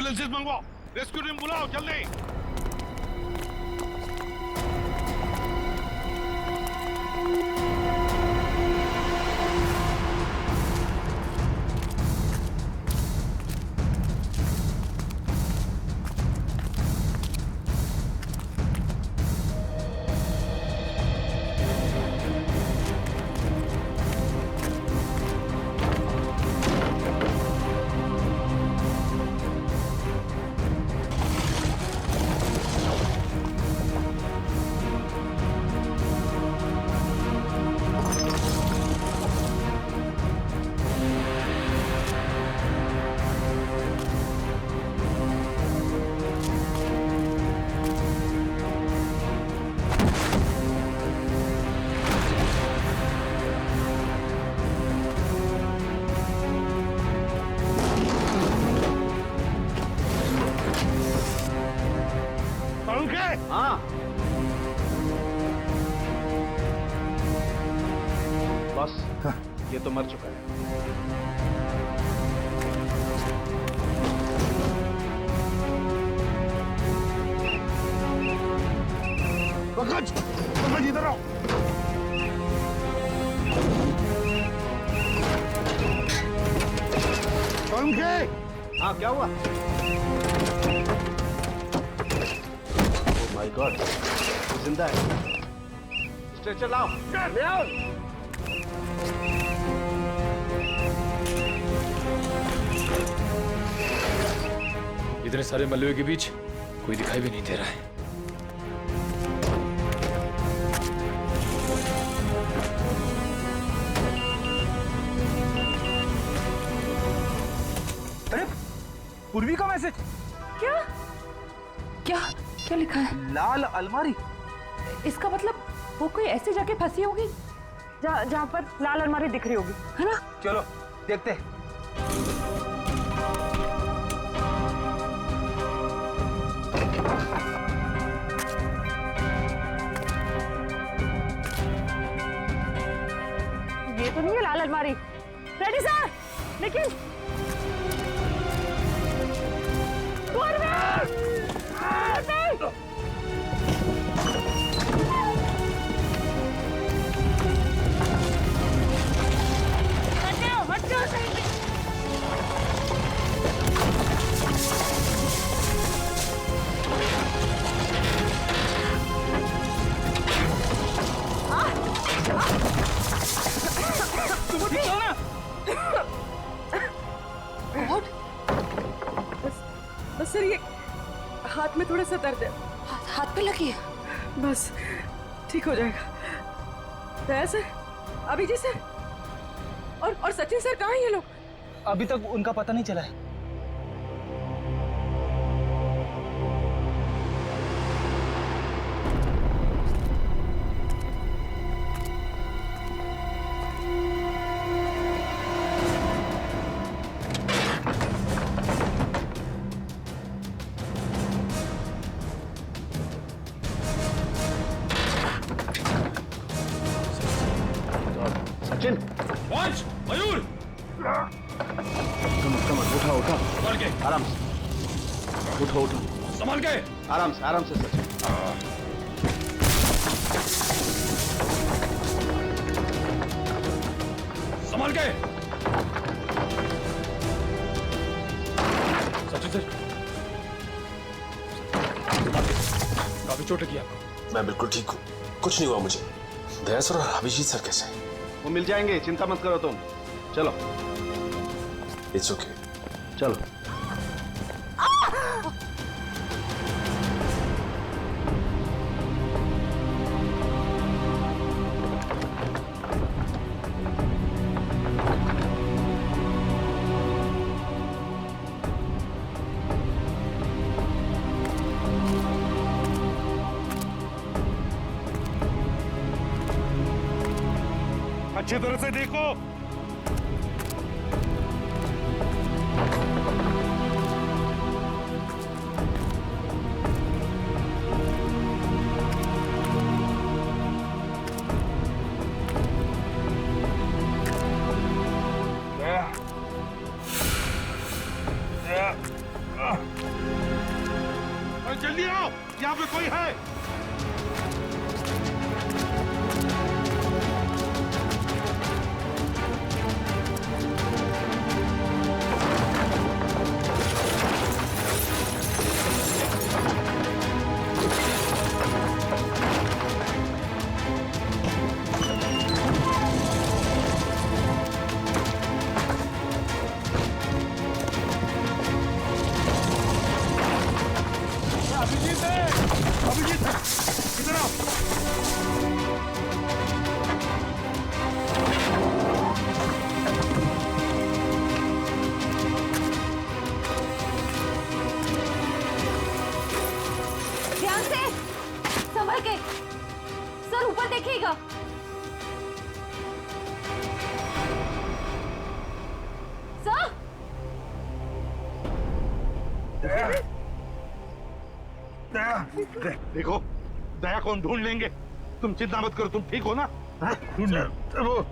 Ambulances मंगवाओ, rescue team बुलाओ जल्दी। हाँ बस ये तो मर चुका है। पंकज, पंकज इधर आओ। पंकज, हाँ क्या हुआ? माय गॉड, जिंदा है। स्ट्रेचर लाओ, ले आओ। इतने सारे मलबे के बीच कोई दिखाई भी नहीं दे रहा है। अरे पूर्वी का मैसेज। क्या क्या क्या लिखा है? लाल अलमारी। इसका मतलब वो कोई ऐसी जगह फंसी होगी जहाँ पर लाल अलमारी दिख रही होगी, है ना? चलो देखते हैं। ये तो नहीं है लाल अलमारी। रेडी सर, लेकिन बस सर, ये हाथ में थोड़ा सा दर्द है। हाथ पे लगी है? बस ठीक हो जाएगा। दया सर, अभिजीत सर और सचिन सर कहाँ हैं ये लोग? अभी तक उनका पता नहीं चला है। सचिन, पंच, मयूर, कम उठा उठा, संभाल के, आराम से उठो उठो, संभाल के, आराम से सचिन। संभाल के। सचिन सर, काफी चोट लगी आपको। मैं बिल्कुल ठीक हूँ, कुछ नहीं हुआ मुझे। दया सर और अभिजीत सर कैसे हैं? वो मिल जाएंगे, चिंता मत करो तुम। चलो, इट्स ओके। चलो। अच्छी तरह से देखो। कोई है? अभिजीत है, इधर आओ। ध्यान से, संभल के। सर ऊपर देखिएगा। सर देखो, दया को हम ढूंढ लेंगे, तुम चिंता मत करो। तुम ठीक हो ना? ढूंढ वो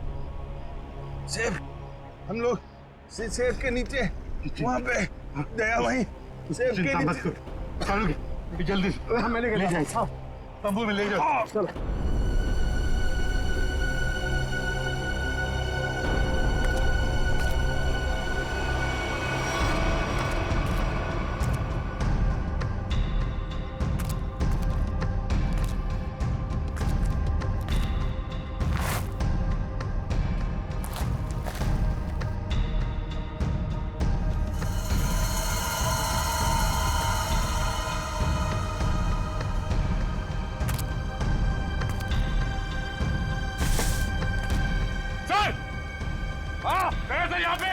सेब, हम लोग सेब के नीचे वहाँ पे दया वहीं सेब के चिंता मत नीचे। करो। चलो जल्दी से मैंने ले जाओ, तंबू में ले जाओ। चलो। सर यहाँ पे।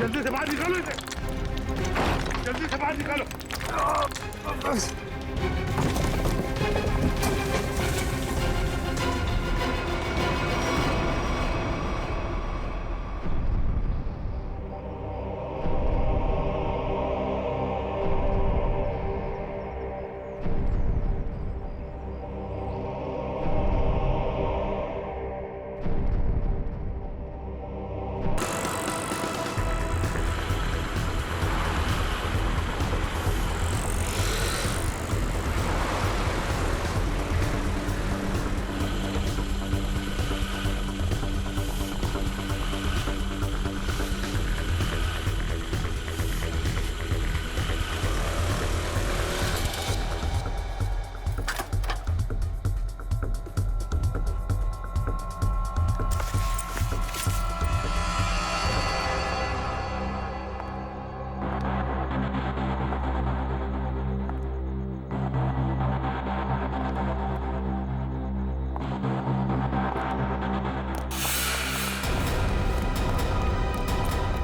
जल्दी से बाहर निकालो इसे, जल्दी से बाहर निकालो।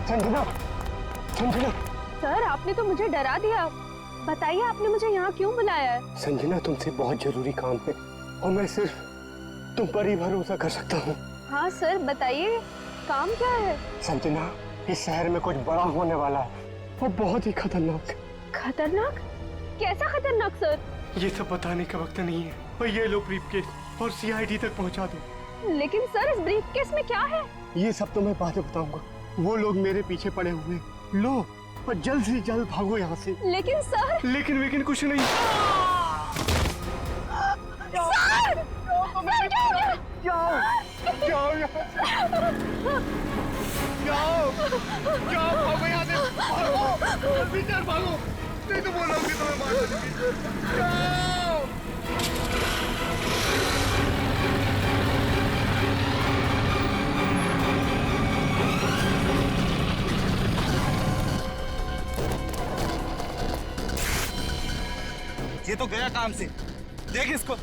संजना, संजना। सर आपने तो मुझे डरा दिया। बताइए आपने मुझे यहाँ क्यों बुलाया है? संजना तुमसे बहुत जरूरी काम है और मैं सिर्फ तुम पर ही भरोसा कर सकता हूँ। हाँ सर बताइए, काम क्या है? संजना, इस शहर में कुछ बड़ा होने वाला है, वो बहुत ही खतरनाक। खतरनाक? कैसा खतरनाक सर? ये सब बताने का वक्त नहीं है और ये लो ब्रीफकेस और सीआईडी तक पहुँचा दो। लेकिन सर इस ब्रीफकेस में क्या है? ये सब तो मैं बाद में बताऊंगा। वो लोग मेरे पीछे पड़े हुए हैं। लो और जल्द से जल्द भागो यहाँ से। लेकिन सर। लेकिन कुछ नहीं। सर! सर क्या हो गया? जाओ यहाँ से। जाओ भागो यहाँ से। भागो भीतर भागो, नहीं तो वो लोग भी तुम्हें मार देंगे। जाओ। ये तो गया काम से, देख इसको।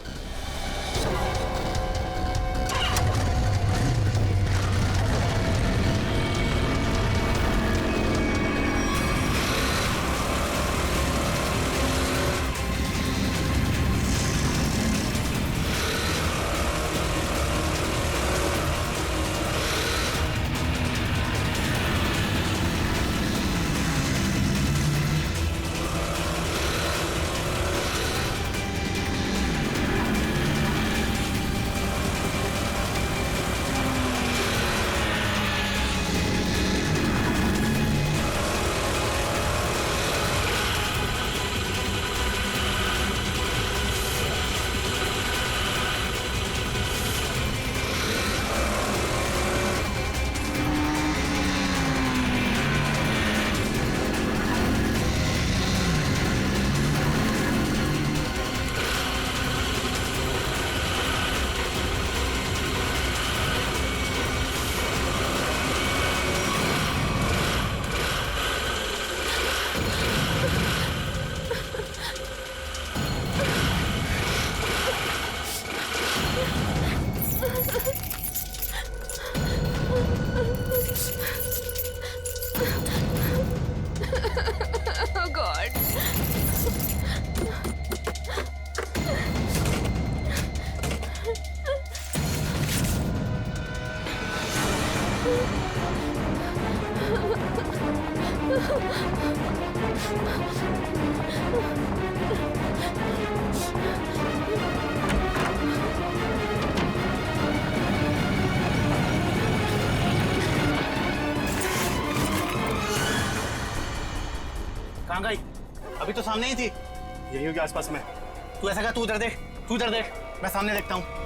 गई? अभी तो सामने ही थी। यही होगी आसपास में। तू ऐसा कर, तू उधर देख, तू उधर देख, मैं सामने देखता हूँ।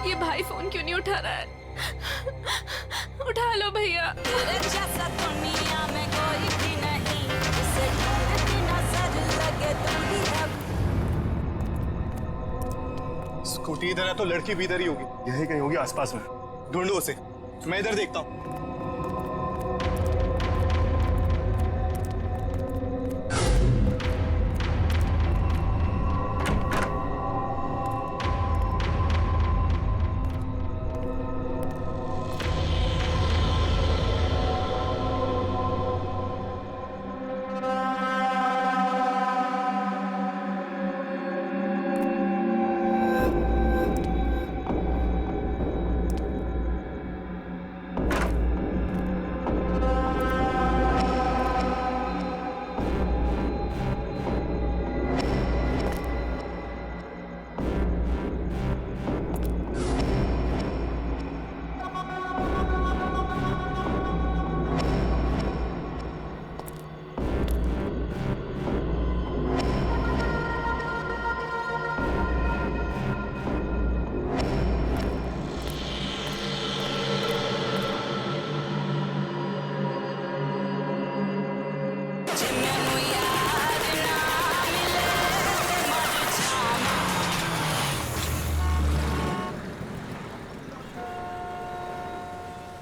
ये भाई फोन क्यों नहीं उठा रहा है? उठा लो भैया। स्कूटी इधर है तो लड़की भी इधर ही होगी। यही कहीं होगी आसपास में। ढूंढो उसे, मैं इधर देखता हूँ।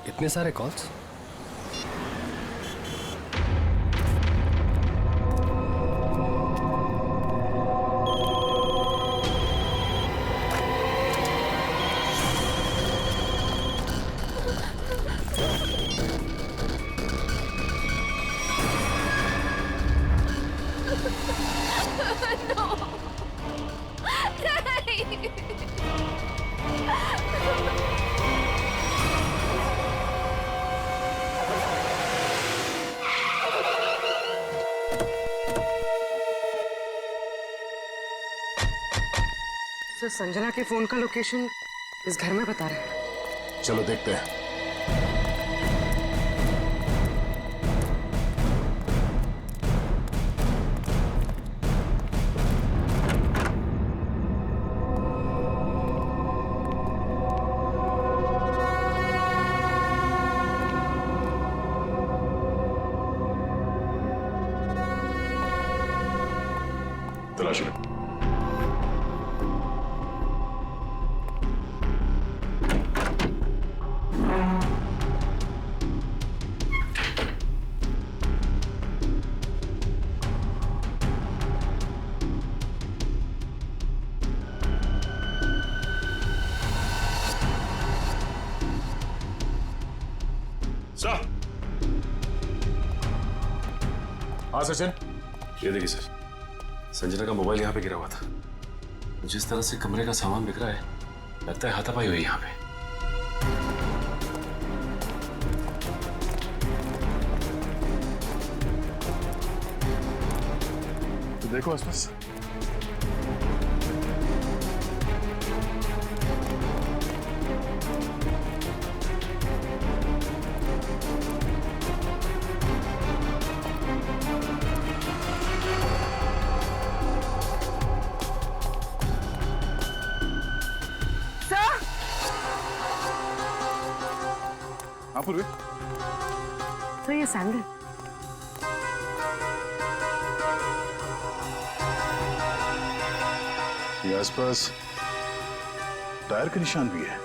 इतने सारे कॉल्स? सर, संजना के फोन का लोकेशन इस घर में बता रहे हैं। चलो देखते हैं। तलाश लो। हाँ सचिन, ये देखिए सर, संजना का मोबाइल यहाँ पे गिरा हुआ था। जिस तरह से कमरे का सामान बिक रहा है, लगता है हाथापाई हुई यहाँ पे। तो देखो आसपास। हाँ पूर्वी। तो ये सैंडल ये आसपास टायर के निशान भी है।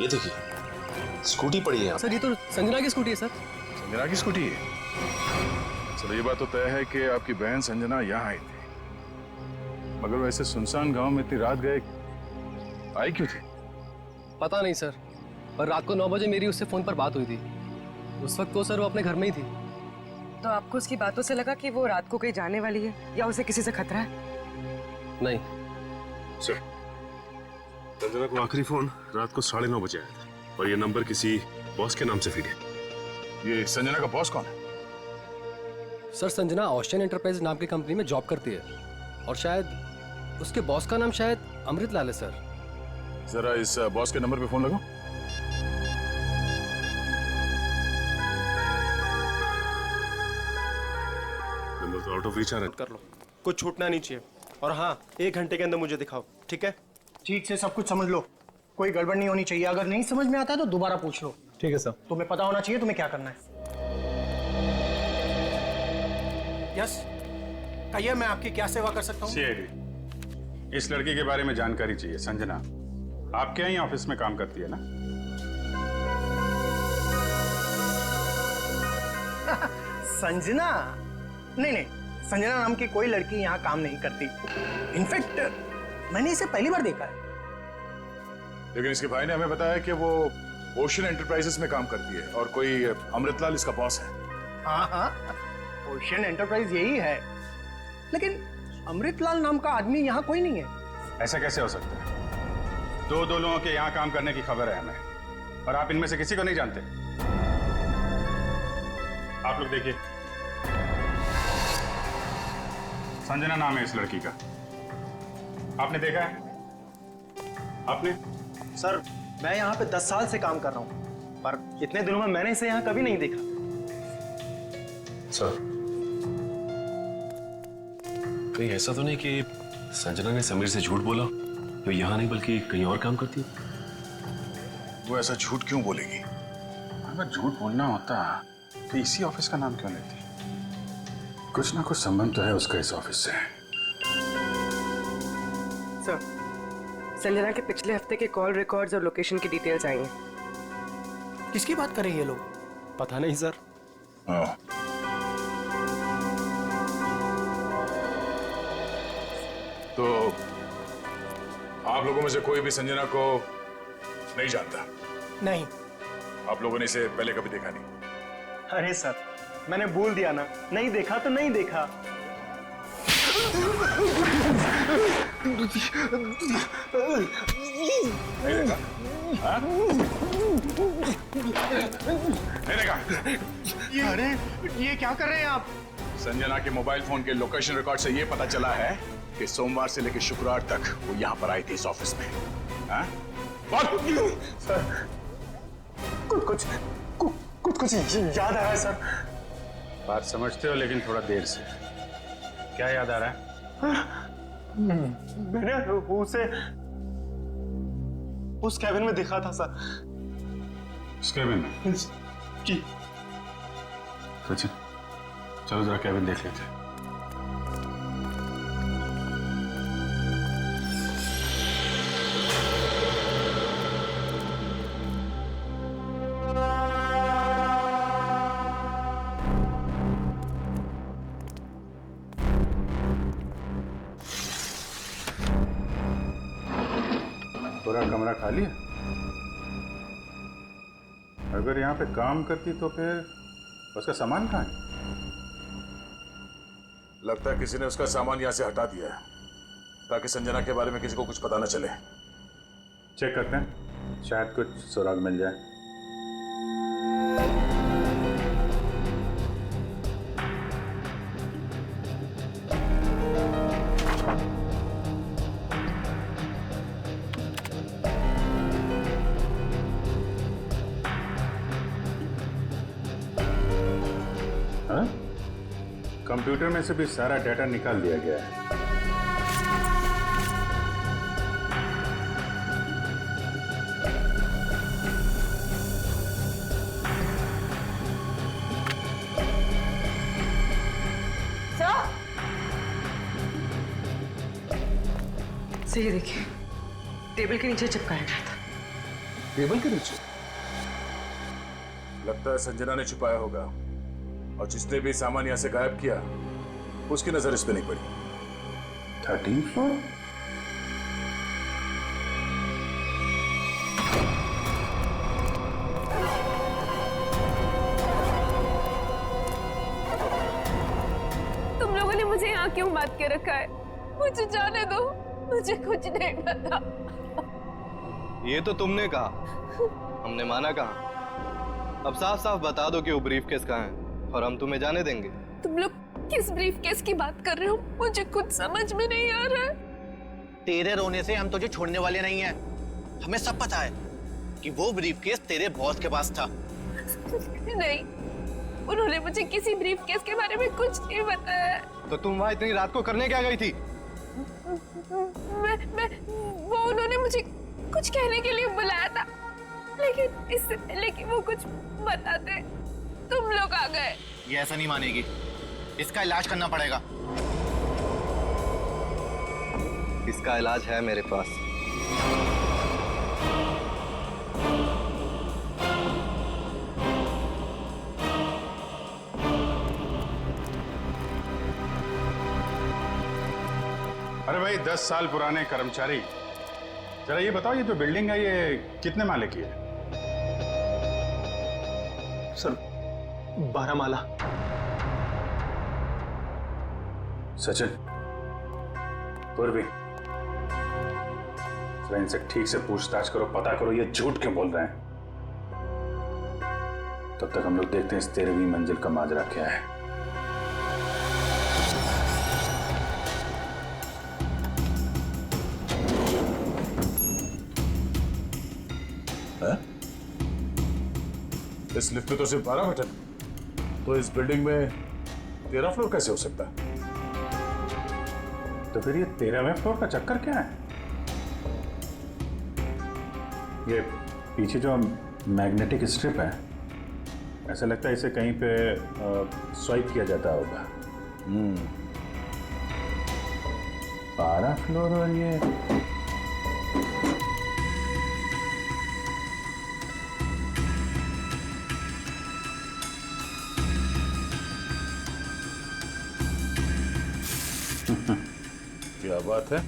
ये देखिए, स्कूटी पड़ी है यहाँ। सर, ये तो संजना की स्कूटी है सर। संजना की स्कूटी है? चलो ये बात तो तय है कि आपकी बहन संजना यहाँ आई थी, मगर वैसे सुनसान गांव में इतनी रात गए आई क्यों थी? पता नहीं सर, पर रात को 9 बजे मेरी उससे फोन पर बात हुई थी। उस वक्त तो सर वो अपने घर में ही थी। तो आपको उसकी बातों से लगा कि वो रात को कहीं जाने वाली है या उसे किसी से खतरा है? नहीं सर, संजना को आखिरी फोन रात को 9:30 बजे आया था और ये नंबर किसी बॉस के नाम से फीड है। ये संजना का बॉस कौन है? सर, संजना ओशियन एंटरप्राइज नाम की कंपनी में जॉब करती है और शायद उसके बॉस का नाम शायद अमृत लाल है सर। जरा इस बॉस के नंबर पे फोन लगाओ। नंबर तो आउट ऑफ रीच आ रहा है। कर लो, कुछ छूटना नहीं चाहिए। और हाँ, 1 घंटे के अंदर मुझे दिखाओ, ठीक है? ठीक से सब कुछ समझ लो, कोई गड़बड़ नहीं होनी चाहिए। अगर नहीं समझ में आता है तो दोबारा पूछ लो। ठीक है सर। तुम्हें पता होना चाहिए तुम्हें क्या करना है। यस, कहिए मैं आपकी क्या सेवा कर सकता हूँ? सीआईडी, इस लड़की के बारे में जानकारी चाहिए। संजना आपके यहाँ ऑफिस में काम करती है ना? संजना? नहीं, संजना नाम की कोई लड़की यहाँ काम नहीं करती। इनफैक्ट मैंने इसे पहली बार देखा है। लेकिन इसके भाई ने हमें बताया कि वो ओशियन एंटरप्राइजेस में काम करती है और कोई अमृतलाल इसका बॉस है। हाँ, ओशियन एंटरप्राइज यही है, लेकिन अमृतलाल नाम का आदमी यहाँ कोई नहीं है। ऐसा कैसे हो सकता है? दो लोगों के यहाँ काम करने की खबर है हमें और आप इनमें से किसी को नहीं जानते। आप लोग देखिए, संजना नाम है इस लड़की का। आपने देखा है? आपने? सर, मैं यहाँ पे 10 साल से काम कर रहा हूँ, पर इतने दिनों में मैंने इसे यहाँ कभी नहीं देखा। सर, कहीं ऐसा तो नहीं कि संजना ने समीर से झूठ बोला, तो यहाँ नहीं बल्कि कहीं और काम करती है? वो ऐसा झूठ क्यों बोलेगी? अगर झूठ बोलना होता तो इसी ऑफिस का नाम क्यों लेती? कुछ ना कुछ संबंध तो है उसका इस ऑफिस से। सर, संजना के पिछले हफ्ते के कॉल रिकॉर्ड्स और लोकेशन की डिटेल्स आई हैं। किसकी बात कर रहे हैं ये लोग? पता नहीं सर। हाँ। तो आप लोगों में से कोई भी संजना को नहीं जानता? नहीं। आप लोगों ने इसे पहले कभी देखा नहीं? अरे सर, मैंने बोल दिया ना, नहीं देखा तो नहीं देखा। नहीं देखा? हाँ? नहीं देखा? अरे ये क्या कर रहे हैं आप? संजना के मोबाइल फोन के लोकेशन रिकॉर्ड से ये पता चला है कि सोमवार से लेकर शुक्रवार तक वो यहाँ पर आई थी इस ऑफिस में। हाँ? सर, कुछ याद आ रहा है सर। बात समझते हो लेकिन थोड़ा देर से। क्या याद आ रहा है? मैंने उसे उस कैबिन में देखा था सर। उस कैबिन में? जी। सचिन, चलो जरा कैबिन देख लेते हैं। पूरा कमरा खाली है? अगर यहाँ पे काम करती तो फिर उसका सामान कहाँ है? लगता है किसी ने उसका सामान यहाँ से हटा दिया है ताकि संजना के बारे में किसी को कुछ पता न चले। चेक करते हैं, शायद कुछ सुराग मिल जाए। हाँ? कंप्यूटर में से भी सारा डाटा निकाल दिया गया है। सर, ये देखिए, टेबल के नीचे चिपकाया गया था। टेबल के नीचे? लगता है संजना ने छुपाया होगा और जिसने भी सामान यहाँ से गायब किया उसकी नजर इस पे नहीं पड़ी। 13th floor? क्यों बांध के रखा है? मुझे जाने दो, मुझे कुछ नहीं पता। ये तो तुमने कहा, हमने माना कहा। अब साफ साफ बता दो कि वो ब्रीफकेस कहाँ है और हम तुम्हें जाने देंगे। तुम लोग किस ब्रीफकेस की बात कर रहे हो? मुझे कुछ समझ में नहीं आ रहा है। तेरे रोने से हम तुझे छोड़ने वाले नहीं हैं। हमें सब पता है कि वो ब्रीफकेस तेरे बॉस के पास था। नहीं, उन्होंने मुझे किसी ब्रीफकेस के बारे में कुछ नहीं बताया। तो तुम वहां इतनी रात को करने क्या गई थी? वो उन्होंने मुझे कुछ कहने के लिए बुलाया था, लेकिन इससे पहले कि वो कुछ बताते तुम लोग आ गए। ये ऐसा नहीं मानेगी, इसका इलाज करना पड़ेगा। इसका इलाज है मेरे पास। अरे भाई 10 साल पुराने कर्मचारी, जरा ये बताओ, ये जो बिल्डिंग है ये कितने माले की है? सर 12 माला। सचिन, पूर्वी, जरा इनसे ठीक से पूछताछ करो, पता करो ये झूठ क्यों बोल रहे हैं। तब तक हम लोग देखते हैं इस 13वीं मंजिल का माजरा क्या है। इस लिफ्ट में तो सिर्फ 12 बटन, तो इस बिल्डिंग में 13 फ्लोर कैसे हो सकता है? तो फिर ये 13वें फ्लोर का चक्कर क्या है? ये पीछे जो मैग्नेटिक स्ट्रिप है, ऐसा लगता है इसे कहीं पे स्वाइप किया जाता होगा। 12 फ्लोर और ये क्या बात है?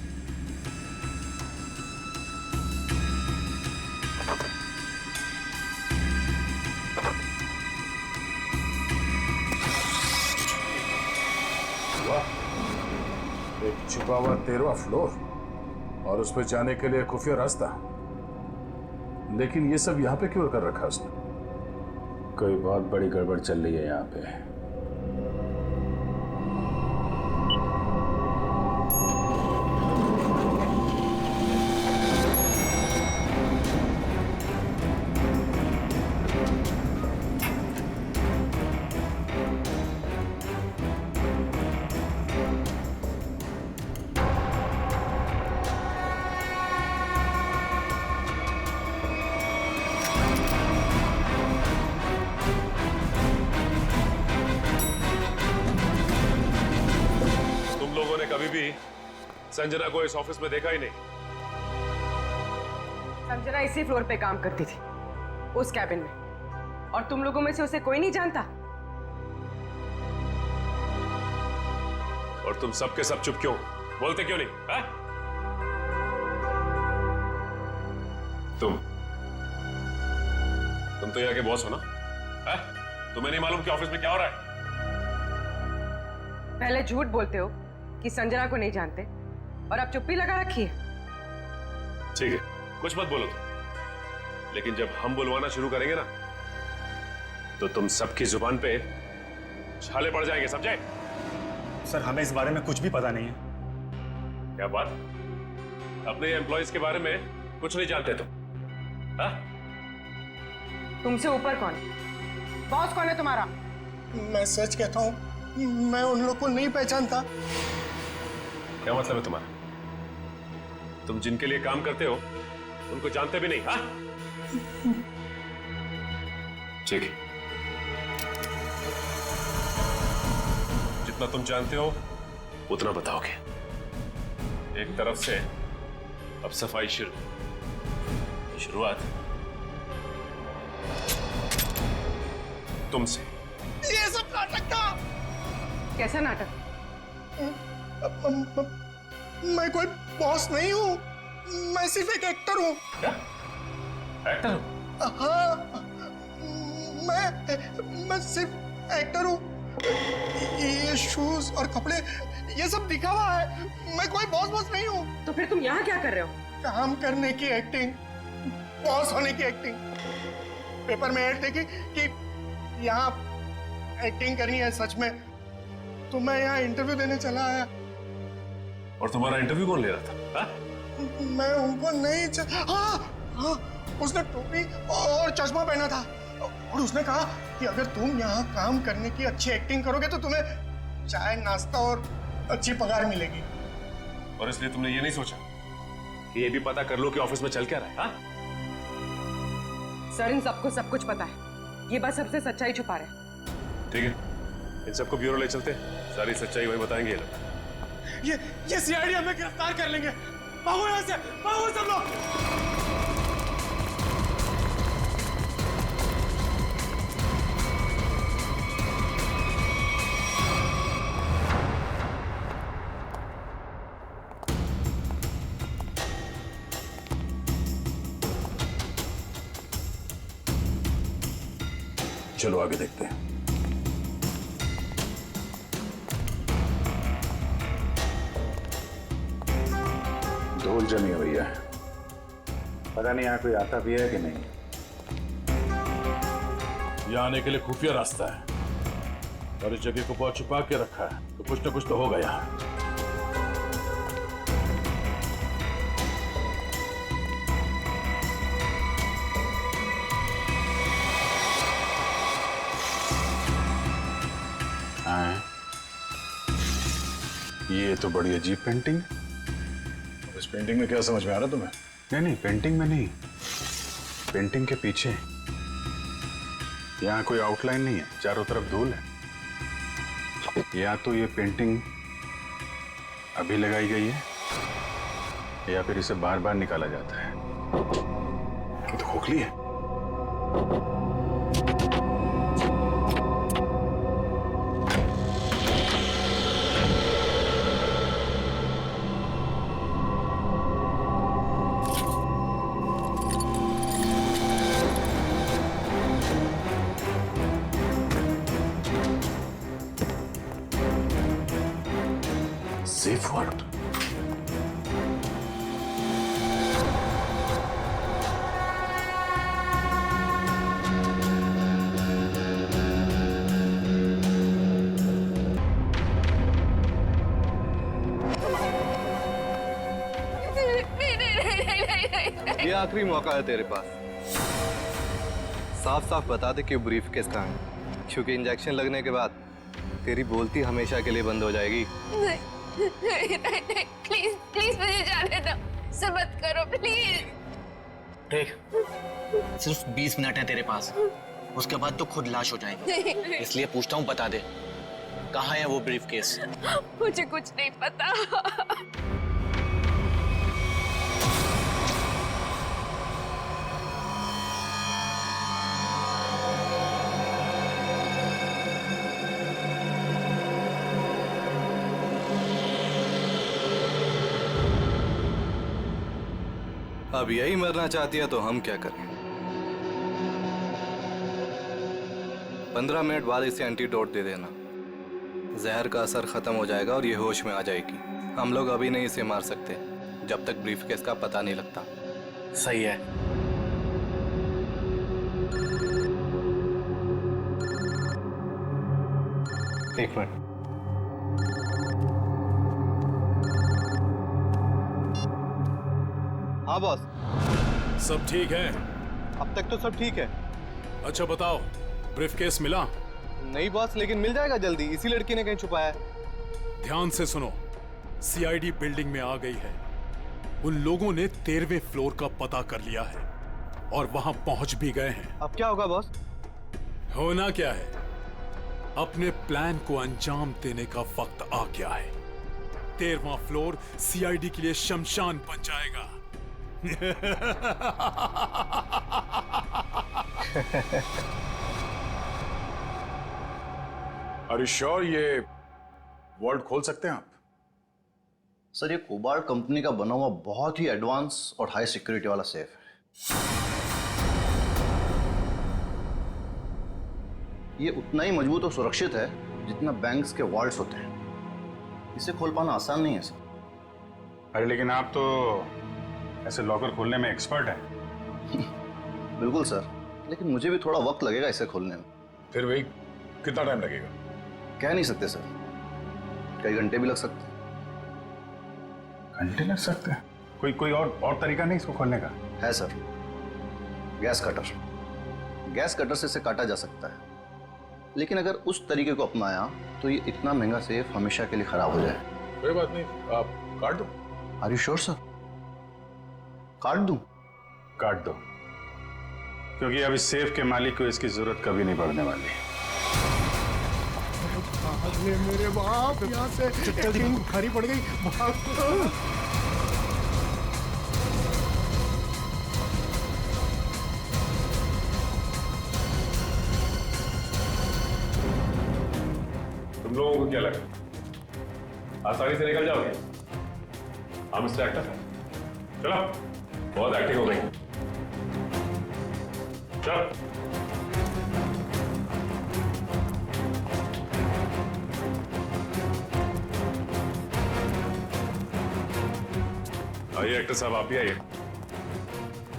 वाह, एक छिपा हुआ 13वां फ्लोर और उस पर जाने के लिए खुफिया रास्ता। लेकिन ये सब यहाँ पे क्यों कर रखा उसने? कोई बहुत बड़ी गड़बड़ चल रही है यहाँ पे। कभी भी संजना को इस ऑफिस में देखा ही नहीं। संजना इसी फ्लोर पे काम करती थी, उस कैबिन में, और तुम लोगों में से उसे कोई नहीं जानता। और तुम सब के सब चुप क्यों? बोलते क्यों नहीं? है? तुम तो यहाँ के बॉस हो ना? है? तुम्हें नहीं मालूम कि ऑफिस में क्या हो रहा है? पहले झूठ बोलते हो कि संजना को नहीं जानते, और अब चुप्पी लगा रखी है। ठीक है, कुछ मत बोलो तुम, लेकिन जब हम बुलवाना शुरू करेंगे ना, तो तुम सबकी जुबान पे छाले पड़ जाएंगे, समझे? सर, हमें इस बारे में कुछ भी पता नहीं है। क्या बात? अपने एम्प्लॉइज के बारे में कुछ नहीं जानते तुम? हाँ? तुमसे ऊपर कौन? बॉस कौन है तुम्हारा? मैं सच कहता हूँ, मैं उन लोग को नहीं पहचानता। क्या मतलब है तुम्हारा? तुम जिनके लिए काम करते हो उनको जानते भी नहीं? हाँ? ठीक है, जितना तुम जानते हो उतना बताओगे। एक तरफ से अब सफाई शुरुआत तुमसे। ये सब नाटक था। कैसा नाटक? मैं कोई बॉस नहीं हूँ, मैं सिर्फ एक एक्टर हूँ। क्या? एक्टर हो? हाँ, मैं सिर्फ एक्टर हूँ। ये शूज और कपड़े ये सब दिखावा है, मैं कोई बॉस नहीं हूँ। तो फिर तुम यहाँ क्या कर रहे हो? काम करने की एक्टिंग, बॉस होने की एक्टिंग। पेपर में ऐड देखी कि यहाँ एक्टिंग करनी है सच में, तो मैं यहाँ इंटरव्यू देने चला आया। और तुम्हारा इंटरव्यू कौन ले रहा था? हा? मैं उनको नहीं हाँ, उसने टोपी और चश्मा पहना था और उसने कहा कि अगर तुम यहाँ काम करने की अच्छी एक्टिंग करोगे तो तुम्हें चाय नाश्ता और अच्छी पगार मिलेगी। और इसलिए तुमने ये नहीं सोचा कि ये भी पता कर लो कि ऑफिस में चल क्या रहा है? हा? सर इन सबको सब कुछ पता है, ये बस सबसे सच्चाई छुपा रहे हैं। ठीक है, इन सबको ब्यूरो ले चलते हैं, सारी सच्चाई वही बताएंगे ये लोग। ये सीआईडी हमें गिरफ्तार कर लेंगे। भागो यहाँ से, भागो सब लोग। चलो आगे देखते हैं। धूल जमी हुई है, पता नहीं यहाँ कोई आता भी है कि नहीं। यहाँ आने के लिए खुफिया रास्ता है और इस जगह को बहुत छुपा के रखा है, तो कुछ ना कुछ तो होगा यहाँ। ये तो बड़ी अजीब पेंटिंग। इस पेंटिंग में क्या समझ में आ रहा तुम्हें? नहीं, पेंटिंग में नहीं, पेंटिंग के पीछे। यहाँ कोई आउटलाइन नहीं है, चारों तरफ धूल है। या तो ये पेंटिंग अभी लगाई गई है या फिर इसे बार बार निकाला जाता है। ये तो खोखली है। Safe word. ये आखिरी मौका है तेरे पास, साफ साफ बता दे कि ब्रीफ केस कहाँ है, क्योंकि इंजेक्शन लगने के बाद तेरी बोलती हमेशा के लिए बंद हो जाएगी। नहीं, प्लीज प्लीज मुझे जाने दो, सब मत करो प्लीज। देख, सिर्फ 20 मिनट है तेरे पास, उसके बाद तो खुद लाश हो जाएगी। इसलिए पूछता हूँ, बता दे कहाँ है वो ब्रीफ केस? मुझे कुछ नहीं पता। अब यही मरना चाहती है तो हम क्या करें? 15 मिनट बाद इसे एंटीडोट दे देना, जहर का असर खत्म हो जाएगा और ये होश में आ जाएगी। हम लोग अभी नहीं इसे मार सकते जब तक ब्रीफकेस का पता नहीं लगता। सही है। एक मिनट। हाँ बॉस। सब ठीक है? अब तक तो सब ठीक है। अच्छा बताओ, ब्रीफकेस मिला? नहीं बॉस, लेकिन मिल जाएगा जल्दी, इसी लड़की ने कहीं छुपाया है। ध्यान से सुनो, सीआईडी बिल्डिंग में आ गई है। उन लोगों ने 13वें फ्लोर का पता कर लिया है और वहां पहुंच भी गए हैं। अब क्या होगा बॉस? होना क्या है, अपने प्लान को अंजाम देने का वक्त आ गया है। 13वां फ्लोर सीआईडी के लिए शमशान बन जाएगा। Are you sure ये वॉल्ट खोल सकते हैं आप? सर, ये कोबाल्ट कंपनी का बना हुआ बहुत ही एडवांस और हाई सिक्योरिटी वाला सेफ है। ये उतना ही मजबूत और सुरक्षित है जितना बैंक्स के वॉल्ट्स होते हैं। इसे खोल पाना आसान नहीं है सर। अरे लेकिन आप तो ऐसे लॉकर खोलने में एक्सपर्ट हैं। बिल्कुल सर, लेकिन मुझे भी थोड़ा वक्त लगेगा इसे खोलने में। फिर भाई कितना टाइम लगेगा? कह नहीं सकते सर, कई घंटे भी लग सकते हैं। घंटे लग सकते हैं? कोई और तरीका नहीं इसको खोलने का? है sir, gas cutter. Gas cutter से इसे काटा जा सकता है, लेकिन अगर उस तरीके को अपनाया तो ये इतना महंगा सेफ हमेशा के लिए खराब हो जाए। कोई बात नहीं, आप काट दो। Are you sure sir? काट दूं? काट दो, क्योंकि अब इस सेफ के मालिक को इसकी जरूरत कभी नहीं पड़ने वाली। अरे मेरे बाप, यहाँ से एक्टिंग भारी पड़ गई। भाग। तुम लोगों को क्या लगा आसानी से निकल जाओगे? हम मिस्टर एक्टर, चलो, बहुत एक्टिंग हो गई, चलो। आइए एक्टर साहब, आप भी आइए,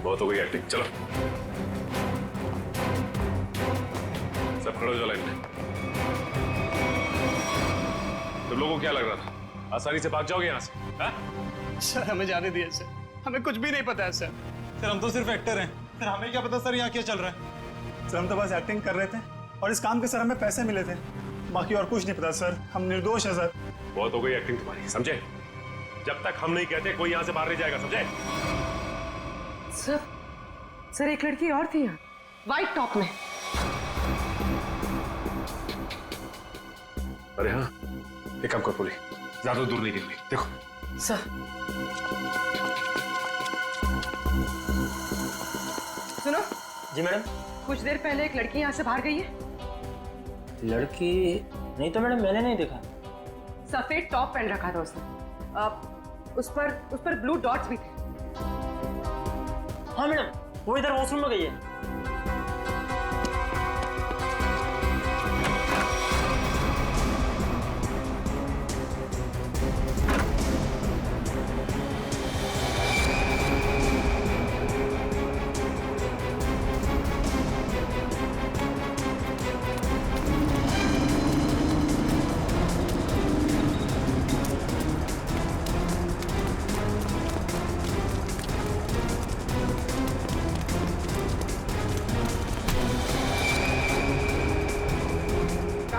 बहुत हो गई एक्टिंग, चलो सब खड़े हो जाओ लाइन में। तुम लोगों को क्या लग रहा था आसानी से भाग जाओगे यहाँ से? हा? सर हमें जाने दिया सर, हमें कुछ भी नहीं पता है सर। सर हम तो सिर्फ एक्टर हैं, सर हमें क्या पता सर यहाँ क्या चल रहा है। सर हम तो बस एक्टिंग कर रहे थे और इस काम के सर हमें पैसे मिले थे, बाकी और कुछ नहीं पता सर, हम निर्दोष है सर। बहुत हो गई एक्टिंग तुम्हारी, समझे? जब तक हम नहीं कहते कोई यहाँ से बाहर नहीं जाएगा, समझे? सर एक लड़की और थी यहाँ, व्हाइट टॉप में। अरे हाँ, एक काम कर पुली, ज्यादा दूर नहीं गिरनी, देखो। सर सुनो। जी मैडम। कुछ देर पहले एक लड़की यहाँ से बाहर गई है। लड़की नहीं तो मैडम, मैंने नहीं देखा। सफेद टॉप पहन रखा था उसने, उस पर ब्लू डॉट्स भी थे। हाँ मैडम, वो इधर वॉशरूम में गई है।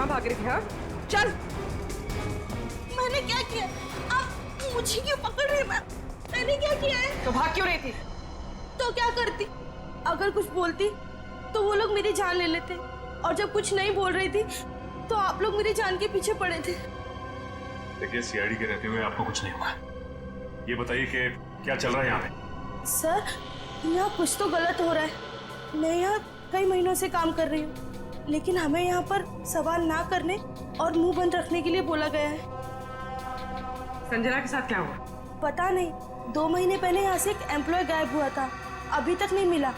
भाग रही थी? हाँ चल। मैंने क्या किया? आप मुझे क्यों पकड़ रहे हैं? मैंने क्या किया है? तो भाग क्यों रही थी? तो क्या करती? अगर कुछ बोलती तो वो लोग मेरी जान ले लेते, और जब कुछ नहीं बोल रही थी तो आप लोग मेरी जान के पीछे पड़े थे। देखिए सीआईडी के रहते हुए आपको कुछ नहीं हुआ, ये बताइए कि क्या चल रहा है यहाँ पे? सर यहाँ कुछ तो गलत हो रहा है। मैं यहाँ कई महीनों से काम कर रही हूँ, लेकिन हमें यहाँ पर सवाल ना करने और मुंह बंद रखने के लिए बोला गया है। संजना के साथ क्या हुआ? पता नहीं, 2 महीने पहले यहाँ से एक एम्प्लॉय गायब हुआ था, अभी तक नहीं मिला।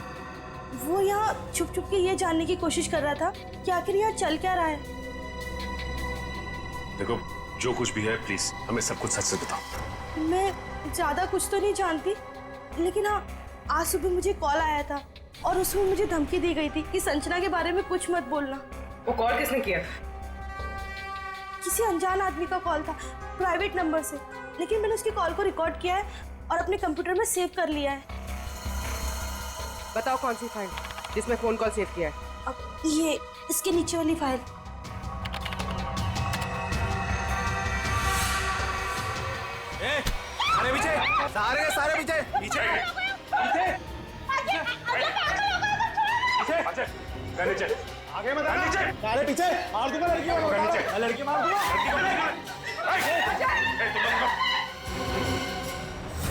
वो यहाँ छुप छुप के ये जानने की कोशिश कर रहा था कि आखिर यहाँ चल क्या रहा है। देखो जो कुछ भी है प्लीज हमें सब कुछ सच से बताओ। मैं ज्यादा कुछ तो नहीं जानती, लेकिन हाँ आज सुबह मुझे कॉल आया था और उसमें मुझे धमकी दी गई थी कि संजना के बारे में कुछ मत बोलना। वो कॉल किसने किया? किसी अनजान आदमी का कॉल था, प्राइवेट नंबर से, लेकिन मैंने उसकी कॉल को रिकॉर्ड किया है और अपने कंप्यूटर में सेव कर लिया है। बताओ कौन सी फाइल जिसमें फोन कॉल सेव किया है? अब ये इसके नीचे वाली फाइल। अरे पीछे, सारे के सारे पीछे पीछे नीचे आगे मत नीचे, सारे पीछे मार दूंगा लड़की को, नीचे लड़की मार दूंगा।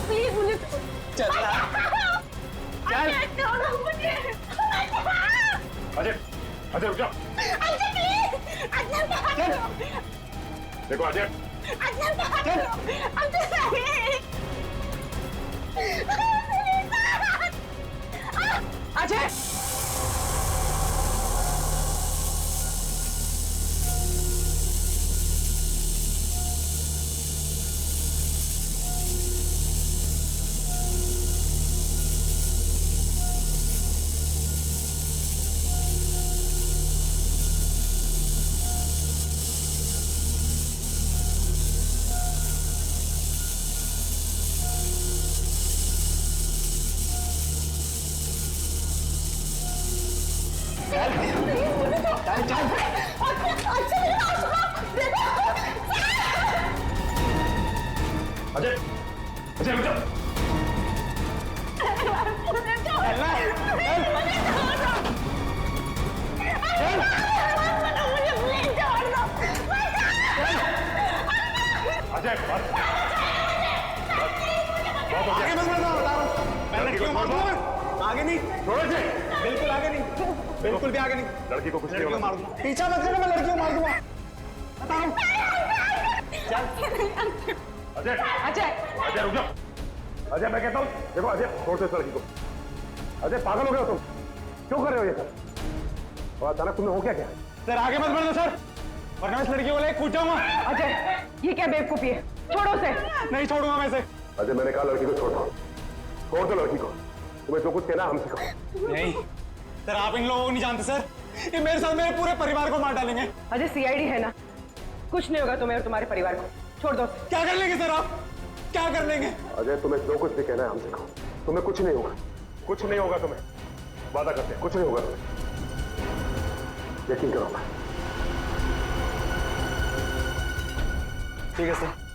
प्लीज मुझे चल चल अजय अजय रुक जाओ। अजय प्लीज, अजय देखो अजय, अजय अजय अजय रुक जाओ। अजय आगे मत बढ़ना, बता रहा हूं। मैं लड़की को मार दूंगा। आगे नहीं, बिल्कुल आगे नहीं, बिल्कुल भी आगे नहीं। लड़की को कुछ नहीं होगा। मार दूंगा। पीछा मत करना, मैं लड़की को मार दूंगा। बता रहा हूं। अजय अजय अजय रुक जाओ। अजय मैं कहता हूँ देखो अजय छोड़ दो इस लड़की को। अजय पागल हो गए हो तुम, क्यों कर रहे हो ये सब? और अचानक तुम्हें हो क्या क्या? सर आगे मत बढ़ना सर, वरना इस लड़की को लेकर कूद जाऊंगा। अजय ये क्या बेवकूफी है, छोड़ो उसे। नहीं छोड़ूंगा मैं इसे। अजय मैंने कहा लड़की को छोड़ दो, छोड़ दो लड़की को। तुम्हें जो कुछ कहना हमसे कहो। नहीं सर, आप इन लोगों को नहीं जानते सर, ये मेरे साथ मेरे पूरे परिवार को मार डालेंगे। अजय सीआईडी है ना, कुछ नहीं होगा तुम्हें और तुम्हारे परिवार को, छोड़ दो। क्या कर लेंगे सर आप, क्या कर लेंगे? अजय तुम्हें जो कुछ भी कहना है हमसे कहो, तुम्हें कुछ नहीं होगा, कुछ नहीं होगा तुम्हें, वादा करते हैं कुछ नहीं होगा तुम्हें, यकीन करो। ठीक है सर।